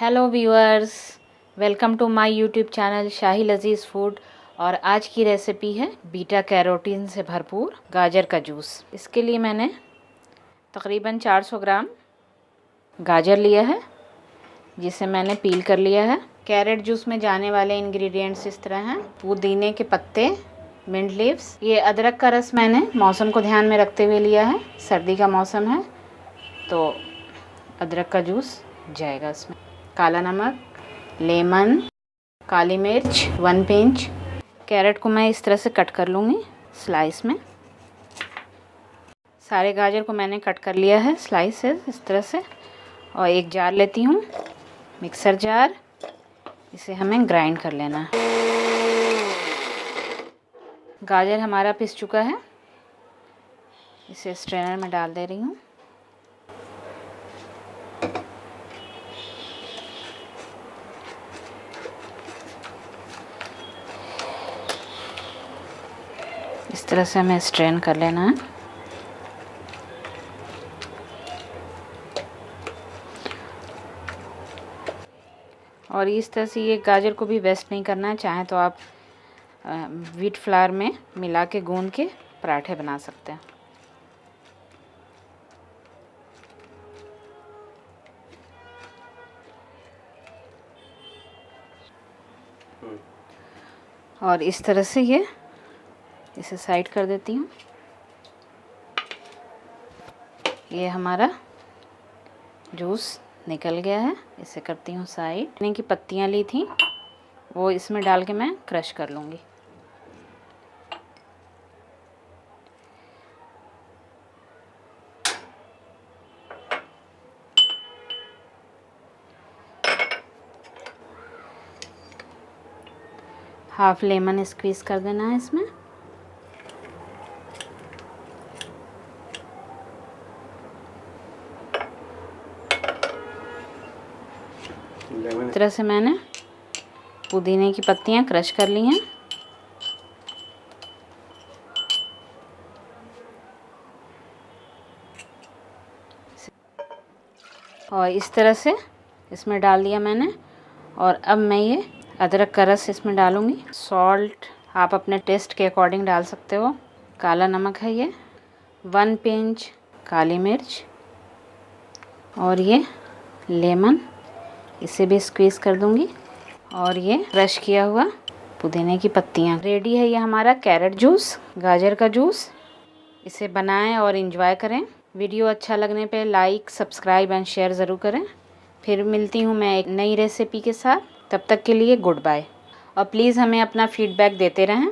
Hello viewers, welcome to my YouTube channel Shahi Lazeez food. और आज की रेसिपी है बीटा कैरोटीन से भरपूर गाजर का जूस। इसके लिए मैंने तकरीबन 400 ग्राम गाजर लिया है, जिसे मैंने पील कर लिया है। कैरेट जूस में जाने वाले इंग्रेडिएंट्स इस तरह हैं: पुदीने के पत्ते, मिंट लीव्स, ये अदरक का रस मैंने मौसम को ध्यान में रखते हुए लिया है। सर्दी का मौसम है तो अदरक का जूस जाएगा इसमें। काला नमक, लेमन, काली मिर्च 1 पिंच। कैरेट को मैं इस तरह से कट कर लूँगी स्लाइस में। सारे गाजर को मैंने कट कर लिया है स्लाइसेस इस तरह से। और एक जार लेती हूँ, मिक्सर जार, इसे हमें ग्राइंड कर लेना है। गाजर हमारा पिस चुका है, इसे स्ट्रेनर में डाल दे रही हूँ। इस तरह से हमें स्ट्रेन कर लेना है। और इस तरह से ये गाजर को भी वेस्ट नहीं करना है। चाहे तो आप व्हीट फ्लावर में मिला के गूंद के पराठे बना सकते हैं। और इस तरह से इसे साइड कर देती हूँ। ये हमारा जूस निकल गया है, इसे करती हूँ साइड। पुदीने की पत्तियाँ ली थी वो इसमें डाल के मैं क्रश कर लूँगी। हाफ लेमन स्क्वीज़ कर देना है इसमें। इस तरह से मैंने पुदीने की पत्तियां क्रश कर ली हैं। और इस तरह से इसमें डाल दिया मैंने। और अब मैं ये अदरक का रस इसमें डालूँगी। सॉल्ट आप अपने टेस्ट के अकॉर्डिंग डाल सकते हो। काला नमक है ये, 1 पिंच काली मिर्च, और ये लेमन, इसे भी स्क्वीज़ कर दूँगी। और ये क्रश किया हुआ पुदीने की पत्तियाँ। रेडी है ये हमारा कैरेट जूस, गाजर का जूस। इसे बनाएं और इंजॉय करें। वीडियो अच्छा लगने पे लाइक, सब्सक्राइब एंड शेयर ज़रूर करें। फिर मिलती हूँ मैं एक नई रेसिपी के साथ। तब तक के लिए गुड बाय। और प्लीज़ हमें अपना फीडबैक देते रहें।